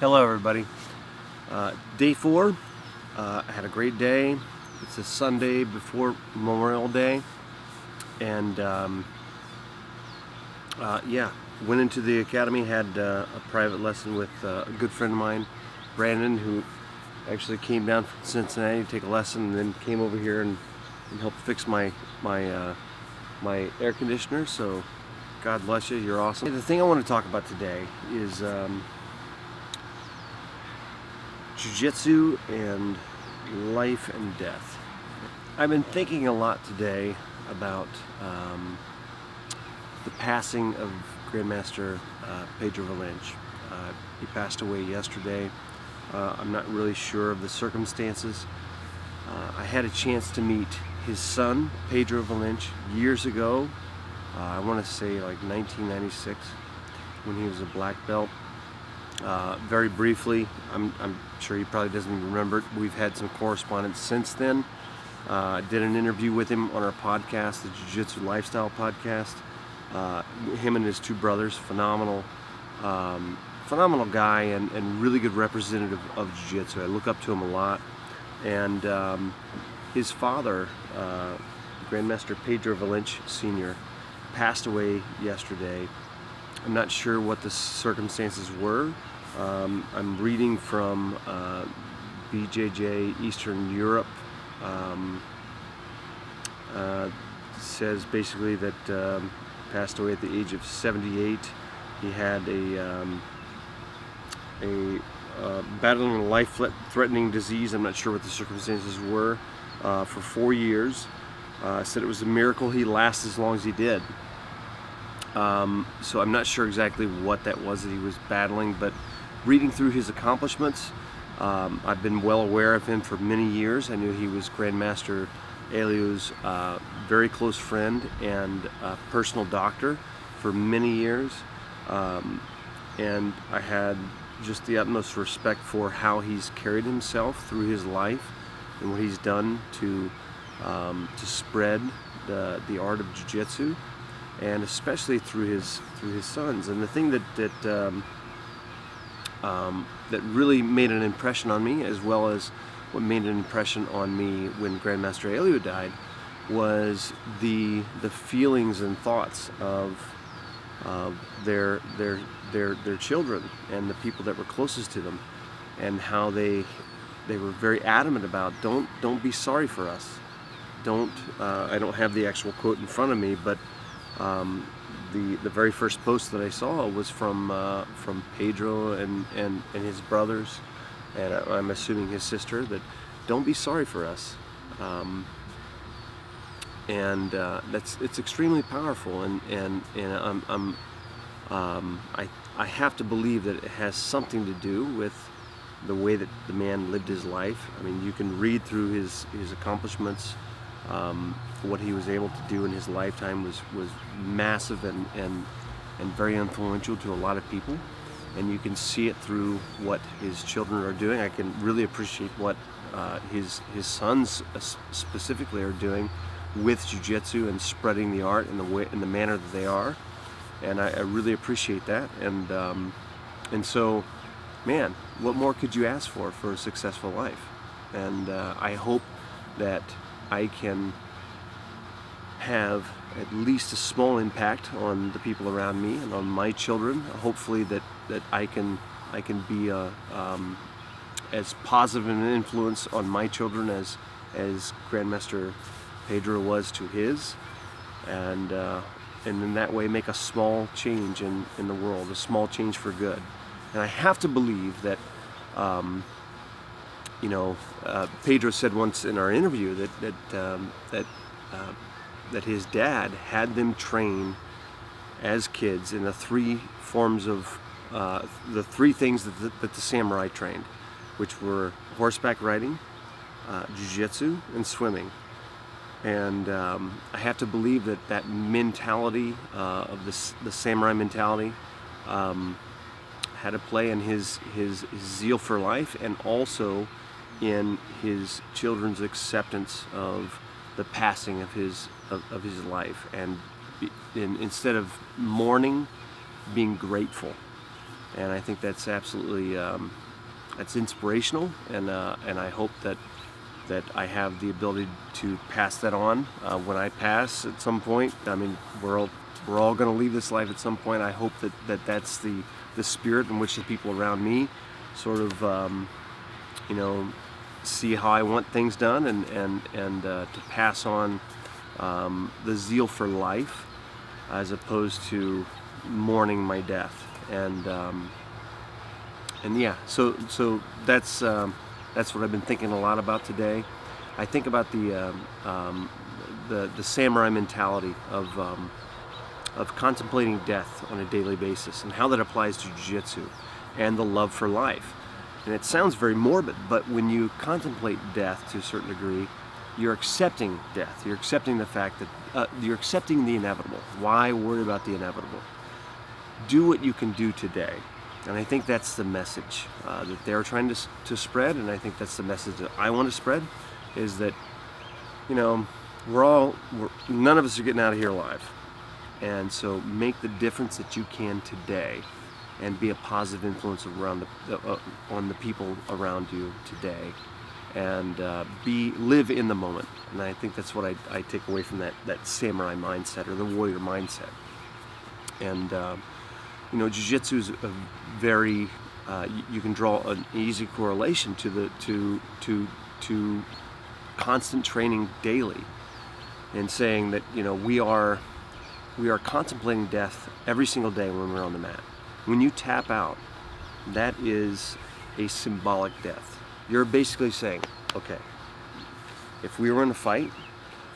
Hello everybody. Day 4. I had a great day. It's a Sunday before Memorial Day, and yeah, went into the academy, had a private lesson with a good friend of mine, Brandon, who actually came down from Cincinnati to take a lesson, and then came over here and helped fix my air conditioner. So God bless you, you're awesome. The thing I want to talk about today is Jiu Jitsu and life and death. I've been thinking a lot today about the passing of Grandmaster Pedro Valente. He passed away yesterday. I'm not really sure of the circumstances. I had a chance to meet his son, Pedro Valente, years ago. I want to say like 1996, when he was a black belt. Very briefly, I'm sure he probably doesn't even remember it. We've had some correspondence since then. I did an interview with him on our podcast, the Jiu Jitsu Lifestyle podcast. Him and his two brothers, phenomenal guy, and really good representative of Jiu Jitsu. I look up to him a lot. And his father, Grandmaster Pedro Valente Sr., passed away yesterday. I'm not sure what the circumstances were. I'm reading from BJJ Eastern Europe. Says basically that passed away at the age of 78. He had battling a life-threatening disease. I'm not sure what the circumstances were, for 4 years. Said it was a miracle he lasted as long as he did. So I'm not sure exactly what that was that he was battling, but reading through his accomplishments, I've been well aware of him for many years. I knew he was Grandmaster Helio's very close friend and personal doctor for many years, and I had just the utmost respect for how he's carried himself through his life and what he's done to spread the art of Jiu-Jitsu, and especially through his sons. And the thing that really made an impression on me, as well as what made an impression on me when Grandmaster Helio died, was the feelings and thoughts of their children and the people that were closest to them, and how they were very adamant about don't be sorry for us. I don't have the actual quote in front of me, but the very first post that I saw was from Pedro and his brothers, and I'm assuming his sister, that don't be sorry for us. It's extremely powerful, and I have to believe that it has something to do with the way that the man lived his life. I mean, you can read through his accomplishments. What he was able to do in his lifetime was massive and very influential to a lot of people, and you can see it through what his children are doing. I can really appreciate what his sons specifically are doing with Jiu-Jitsu and spreading the art in the manner that they are, and I really appreciate that. And so, man, what more could you ask for a successful life? And I hope that I can have at least a small impact on the people around me and on my children. Hopefully that I can be as positive an influence on my children as Grandmaster Pedro was to his, and in that way make a small change in the world, a small change for good. And I have to believe that Pedro said once in our interview that his dad had them train as kids in the three forms of the three things that the samurai trained, which were horseback riding, jiu-jitsu, and swimming. And I have to believe that mentality of the samurai mentality had a play in his zeal for life, and also in his children's acceptance of the passing of his life, and instead of mourning, being grateful. And I think that's absolutely that's inspirational, and I hope that I have the ability to pass that on when I pass at some point. I mean, we're all going to leave this life at some point. I hope that that's the spirit in which the people around me sort of you know, see how I want things done, and to pass on the zeal for life as opposed to mourning my death. And yeah, so that's what I've been thinking a lot about today. I think about the samurai mentality of contemplating death on a daily basis, and how that applies to Jiu Jitsu and the love for life. And it sounds very morbid, but when you contemplate death to a certain degree, you're accepting death. You're accepting the fact that you're accepting the inevitable. Why worry about the inevitable? Do what you can do today. And I think that's the message that they're trying to spread, and I think that's the message that I want to spread, is that, you know, none of us are getting out of here alive. And so make the difference that you can today, and be a positive influence around on the people around you today, and live in the moment. And I think that's what I take away from that samurai mindset, or the warrior mindset. And you know, Jiu Jitsu is a very you can draw an easy correlation to constant training daily, and saying that, you know, we are contemplating death every single day when we're on the mat. When you tap out, that is a symbolic death. You're basically saying, okay, if we were in a fight,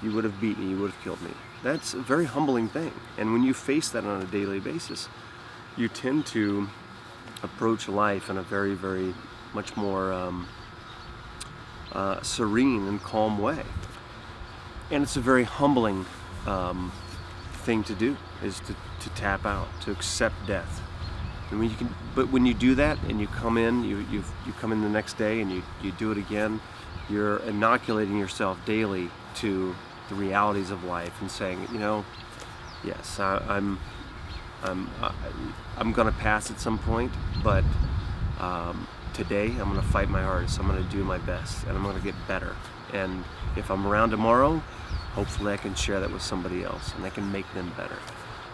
you would have beat me, you would have killed me. That's a very humbling thing. And when you face that on a daily basis, you tend to approach life in a very, very much more serene and calm way. And it's a very humbling thing to do, is to tap out, to accept death. And when you do that, and you come in, you come in the next day, and you do it again, you're inoculating yourself daily to the realities of life, and saying, you know, yes, I'm going to pass at some point, but today I'm going to fight my hardest. I'm going to do my best, and I'm going to get better. And if I'm around tomorrow, hopefully I can share that with somebody else, and I can make them better.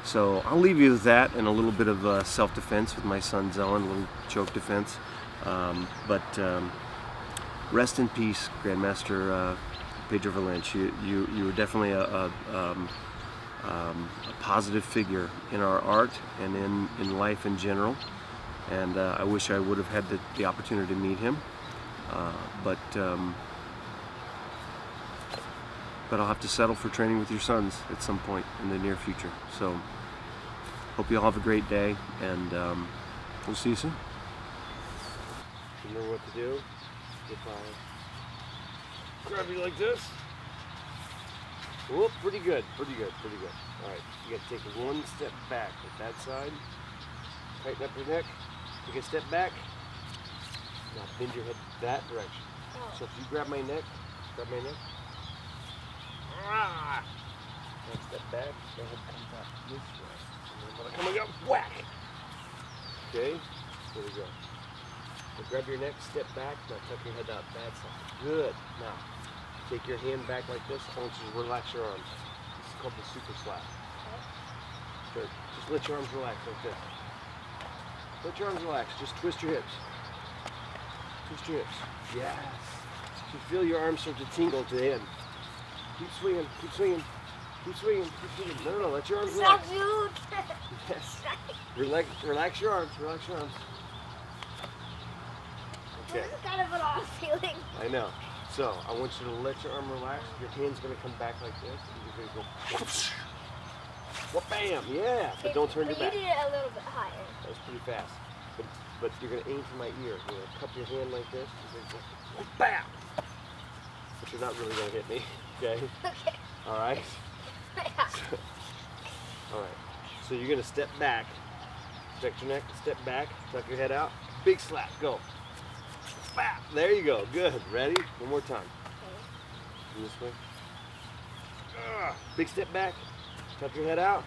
So I'll leave you with that, and a little bit of self-defense with my son Zelen, a little choke defense. But rest in peace, Grandmaster Pedro Valente. You were definitely a positive figure in our art and in life in general. And I wish I would have had the opportunity to meet him. But I'll have to settle for training with your sons at some point in the near future. So hope you all have a great day, and we'll see you soon. You know what to do if I grab you like this. Whoop, pretty good. All right, you gotta take one step back with that side. Tighten up your neck. Take a step back. Now bend your head that direction. So if you grab my neck. Next step back, the head comes out this way. And then when I come and go, whack! Okay, here we go. So grab your neck, step back, now tuck your head out that side. Good. Now, take your hand back like this. I want you to relax your arms. This is called the super slap. Good. Just let your arms relax like this. Let your arms relax. Just twist your hips. Twist your hips. Yes. So feel your arms start to tingle to the end. Keep swinging, keep swinging, keep swinging, keep swinging. No, let your arms relax. Yes. Relax your arms, relax your arms. Okay. This is kind of an odd feeling. I know. So, I want you to let your arm relax. Your hand's going to come back like this. And you're going to go, whoosh, whoop, bam, yeah. But don't turn your back. You did it a little bit higher. That's pretty fast. But you're going to aim for my ear. You're going to cup your hand like this. You're going to go, whoop, bam. But you're not really going to hit me. Okay? Okay. All right? Yeah. All right. So you're going to step back. Stretch your neck, step back, tuck your head out. Big slap, go. Bap. There you go. Good. Ready? One more time. Okay. This way. Big step back. Tuck your head out.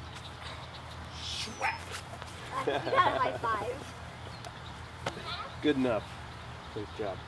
Schwack. You got a high five. Good enough. Good job.